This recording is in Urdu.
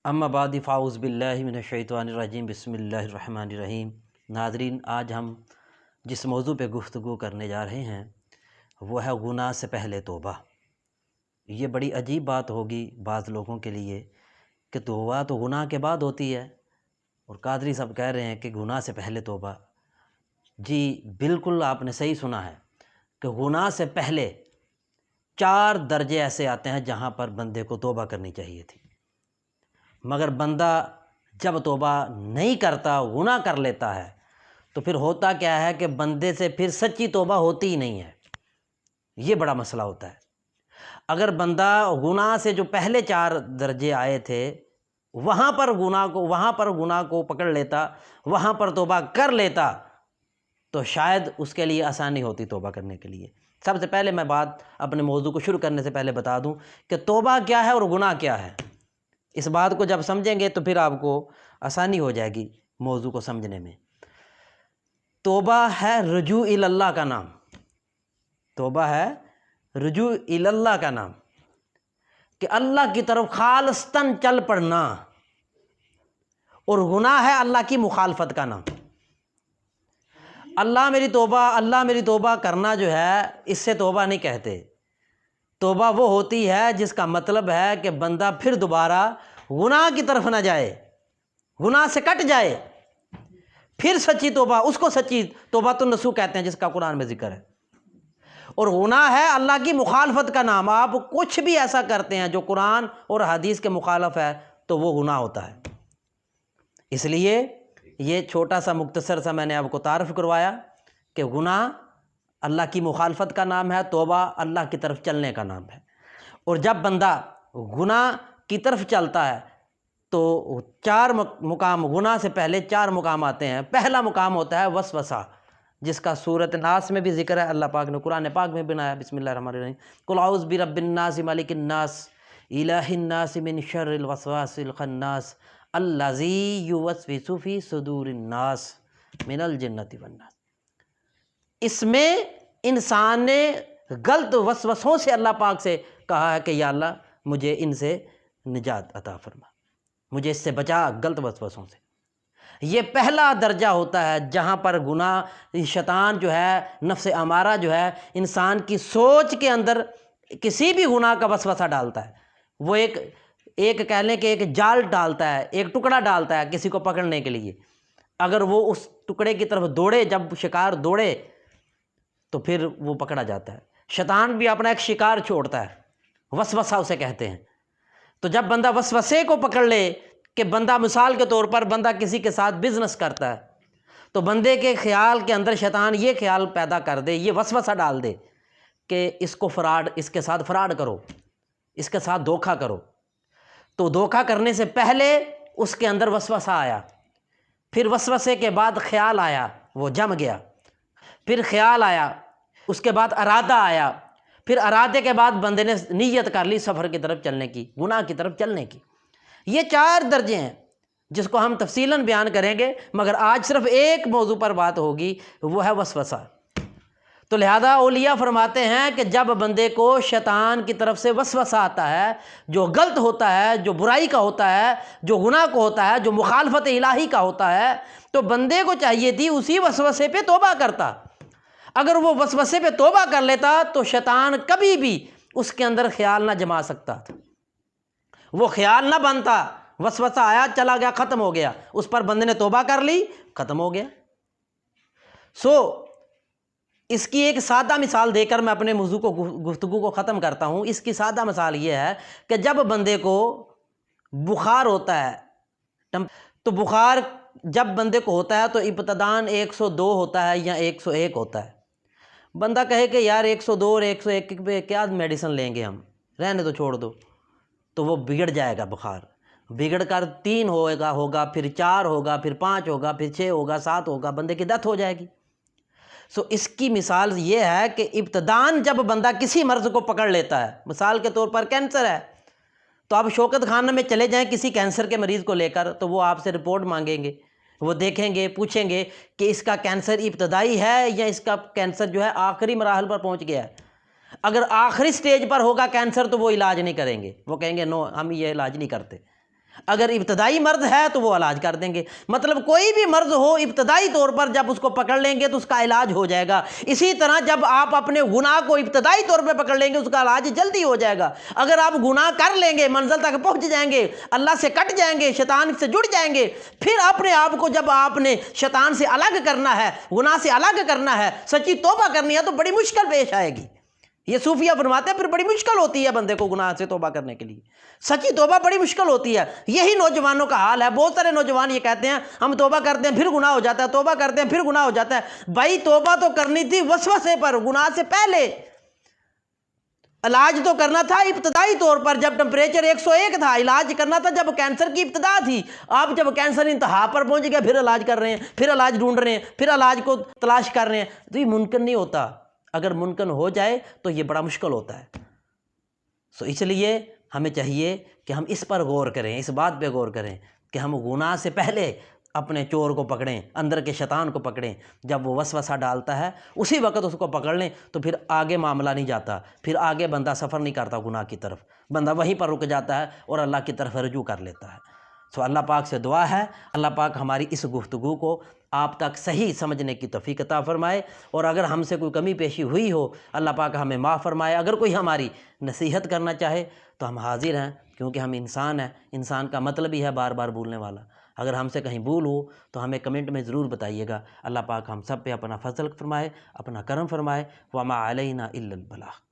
اما بعد فاعوذ باللہ من الشیطان الرجیم بسم اللہ الرحمن الرحیم۔ ناظرین، آج ہم جس موضوع پہ گفتگو کرنے جا رہے ہیں وہ ہے گناہ سے پہلے توبہ۔ یہ بڑی عجیب بات ہوگی بعض لوگوں کے لیے کہ توبہ تو گناہ کے بعد ہوتی ہے، اور قادری صاحب کہہ رہے ہیں کہ گناہ سے پہلے توبہ۔ جی بالکل آپ نے صحیح سنا ہے کہ گناہ سے پہلے 4 درجے ایسے آتے ہیں جہاں پر بندے کو توبہ کرنی چاہیے تھی، مگر بندہ جب توبہ نہیں کرتا، گناہ کر لیتا ہے، تو پھر ہوتا کیا ہے کہ بندے سے پھر سچی توبہ ہوتی ہی نہیں ہے۔ یہ بڑا مسئلہ ہوتا ہے۔ اگر بندہ گناہ سے جو پہلے 4 درجے آئے تھے وہاں پر گناہ کو پکڑ لیتا، وہاں پر توبہ کر لیتا، تو شاید اس کے لیے آسانی ہوتی توبہ کرنے کے لیے۔ سب سے پہلے میں بات اپنے موضوع کو شروع کرنے سے پہلے بتا دوں کہ توبہ کیا ہے اور گناہ کیا ہے۔ اس بات کو جب سمجھیں گے تو پھر آپ کو آسانی ہو جائے گی موضوع کو سمجھنے میں۔ توبہ ہے رجوع اللہ کا نام، توبہ ہے رجوع اللہ کا نام، کہ اللہ کی طرف خالصتاً چل پڑنا، اور گناہ ہے اللہ کی مخالفت کا نام۔ اللہ میری توبہ کرنا جو ہے، اس سے توبہ نہیں کہتے۔ توبہ وہ ہوتی ہے جس کا مطلب ہے کہ بندہ پھر دوبارہ گناہ کی طرف نہ جائے، گناہ سے کٹ جائے، پھر سچی توبہ، اس کو سچی توبۃ النصوح کہتے ہیں جس کا قرآن میں ذکر ہے۔ اور گناہ ہے اللہ کی مخالفت کا نام۔ آپ کچھ بھی ایسا کرتے ہیں جو قرآن اور حدیث کے مخالف ہے تو وہ گناہ ہوتا ہے۔ اس لیے یہ چھوٹا سا مختصر سا میں نے آپ کو تعارف کروایا کہ گناہ اللہ کی مخالفت کا نام ہے، توبہ اللہ کی طرف چلنے کا نام ہے۔ اور جب بندہ گناہ کی طرف چلتا ہے تو 4 مقام، گناہ سے پہلے 4 مقام آتے ہیں۔ پہلا مقام ہوتا ہے وسوسہ، جس کا سورۃ الناس میں بھی ذکر ہے، اللہ پاک نے قرآن پاک میں بنایا۔ بسم اللہ الرحمن الرحیم، قل اعوذ برب الناس ملک الناس الہ الناس من شر الوسواس الخناس الذی یوسوس فی صدور الناس من الجنۃ والناس۔ اس میں انسان نے غلط وسوسوں سے اللہ پاک سے کہا ہے کہ یا اللہ مجھے ان سے نجات عطا فرما، مجھے اس سے بچا غلط وسوسوں سے۔ یہ پہلا درجہ ہوتا ہے جہاں پر گناہ، شیطان جو ہے، نفس امارہ جو ہے، انسان کی سوچ کے اندر کسی بھی گناہ کا وسوسہ ڈالتا ہے۔ وہ ایک کہہ لیں کہ ایک جال ڈالتا ہے، ایک ٹکڑا ڈالتا ہے کسی کو پکڑنے کے لیے۔ اگر وہ اس ٹکڑے کی طرف دوڑے، جب شکار دوڑے تو پھر وہ پکڑا جاتا ہے۔ شیطان بھی اپنا ایک شکار چھوڑتا ہے، وسوسہ اسے کہتے ہیں۔ تو جب بندہ وسوسے کو پکڑ لے، کہ بندہ مثال کے طور پر بندہ کسی کے ساتھ بزنس کرتا ہے، تو بندے کے خیال کے اندر شیطان یہ خیال پیدا کر دے، یہ وسوسہ ڈال دے کہ اس کے ساتھ فراڈ کرو، اس کے ساتھ دھوکہ کرو۔ تو دھوکہ کرنے سے پہلے اس کے اندر وسوسہ آیا، پھر وسوسے کے بعد خیال آیا، وہ جم گیا، پھر خیال آیا، اس کے بعد ارادہ آیا، پھر ارادے کے بعد بندے نے نیت کر لی سفر کی طرف چلنے کی، گناہ کی طرف چلنے کی۔ یہ 4 درجے ہیں جس کو ہم تفصیلاً بیان کریں گے، مگر آج صرف ایک موضوع پر بات ہوگی، وہ ہے وسوسہ۔ تو لہذا اولیاء فرماتے ہیں کہ جب بندے کو شیطان کی طرف سے وسوسہ آتا ہے، جو غلط ہوتا ہے، جو برائی کا ہوتا ہے، جو گناہ کو ہوتا ہے، جو مخالفت الہی کا ہوتا ہے، تو بندے کو چاہیے تھی اسی وسوسے پہ توبہ کرتا۔ اگر وہ وسوسے پہ توبہ کر لیتا تو شیطان کبھی بھی اس کے اندر خیال نہ جما سکتا تھا، وہ خیال نہ بنتا۔ وسوسہ آیا، چلا گیا، ختم ہو گیا، اس پر بندے نے توبہ کر لی، ختم ہو گیا۔ اس کی ایک سادہ مثال دے کر میں اپنے موضوع کو، گفتگو کو ختم کرتا ہوں۔ اس کی سادہ مثال یہ ہے کہ جب بندے کو بخار ہوتا ہے، تو بخار جب بندے کو ہوتا ہے تو ابتداً 102 ہوتا ہے یا 101 ہوتا ہے۔ بندہ کہے کہ یار 102 اور 101 پہ کیا میڈیسن لیں گے، ہم رہنے تو چھوڑ دو، تو وہ بگڑ جائے گا۔ بخار بگڑ کر 3 ہوگا، پھر 4 ہوگا، پھر 5 ہوگا، پھر 6 ہوگا، 7 ہوگا، بندے کی ڈیتھ ہو جائے گی۔ اس کی مثال یہ ہے کہ ابتداً جب بندہ کسی مرض کو پکڑ لیتا ہے، مثال کے طور پر کینسر ہے، تو آپ شوکت خانہ میں چلے جائیں کسی کینسر کے مریض کو لے کر، تو وہ آپ سے رپورٹ مانگیں گے، وہ دیکھیں گے، پوچھیں گے کہ اس کا کینسر ابتدائی ہے یا اس کا کینسر جو ہے آخری مراحل پر پہنچ گیا ہے۔ اگر آخری سٹیج پر ہوگا کینسر تو وہ علاج نہیں کریں گے، وہ کہیں گے نو، ہم یہ علاج نہیں کرتے۔ اگر ابتدائی مرض ہے تو وہ علاج کر دیں گے، مطلب کوئی بھی مرض ہو ابتدائی طور پر جب اس کو پکڑ لیں گے تو اس کا علاج ہو جائے گا۔ اسی طرح جب آپ اپنے گناہ کو ابتدائی طور پہ پکڑ لیں گے اس کا علاج جلدی ہو جائے گا۔ اگر آپ گناہ کر لیں گے، منزل تک پہنچ جائیں گے، اللہ سے کٹ جائیں گے، شیطان سے جڑ جائیں گے، پھر اپنے آپ کو جب آپ نے شیطان سے الگ کرنا ہے، گناہ سے الگ کرنا ہے، سچی توبہ کرنی ہے تو بڑی مشکل پیش آئے گی۔ یہ صوفیہ فرماتے ہیں پھر بڑی مشکل ہوتی ہے بندے کو گناہ سے توبہ کرنے کے لیے، سچی توبہ بڑی مشکل ہوتی ہے۔ یہی نوجوانوں کا حال ہے، بہت سارے نوجوان یہ کہتے ہیں ہم توبہ کرتے ہیں پھر گناہ ہو جاتا ہے، توبہ کرتے ہیں پھر گناہ ہو جاتا ہے۔ بھائی توبہ تو کرنی تھی وسوسے پر، گناہ سے پہلے، علاج تو کرنا تھا ابتدائی طور پر جب ٹمپریچر 101 تھا، علاج کرنا تھا جب کینسر کی ابتدا تھی۔ آپ جب کینسر انتہا پر پہنچ گیا پھر علاج کر رہے ہیں، پھر علاج ڈھونڈ رہے ہیں، پھر علاج کو تلاش کر رہے ہیں، تو یہ ممکن نہیں ہوتا۔ اگر ممکن ہو جائے تو یہ بڑا مشکل ہوتا ہے۔ اس لیے ہمیں چاہیے کہ ہم اس پر غور کریں، اس بات پہ غور کریں کہ ہم گناہ سے پہلے اپنے چور کو پکڑیں، اندر کے شیطان کو پکڑیں۔ جب وہ وسوسہ ڈالتا ہے اسی وقت اس کو پکڑ لیں تو پھر آگے معاملہ نہیں جاتا، پھر آگے بندہ سفر نہیں کرتا گناہ کی طرف، بندہ وہیں پر رک جاتا ہے اور اللہ کی طرف رجوع کر لیتا ہے۔ اللہ پاک سے دعا ہے اللہ پاک ہماری اس گفتگو کو آپ تک صحیح سمجھنے کی توفیق عطا فرمائے، اور اگر ہم سے کوئی کمی پیشی ہوئی ہو اللہ پاک ہمیں معاف فرمائے۔ اگر کوئی ہماری نصیحت کرنا چاہے تو ہم حاضر ہیں، کیونکہ ہم انسان ہیں، انسان کا مطلب ہی ہے بار بار بھولنے والا۔ اگر ہم سے کہیں بھول ہو تو ہمیں کمنٹ میں ضرور بتائیے گا۔ اللہ پاک ہم سب پہ اپنا فضل فرمائے، اپنا کرم فرمائے۔ وما علینا الا البلاغ۔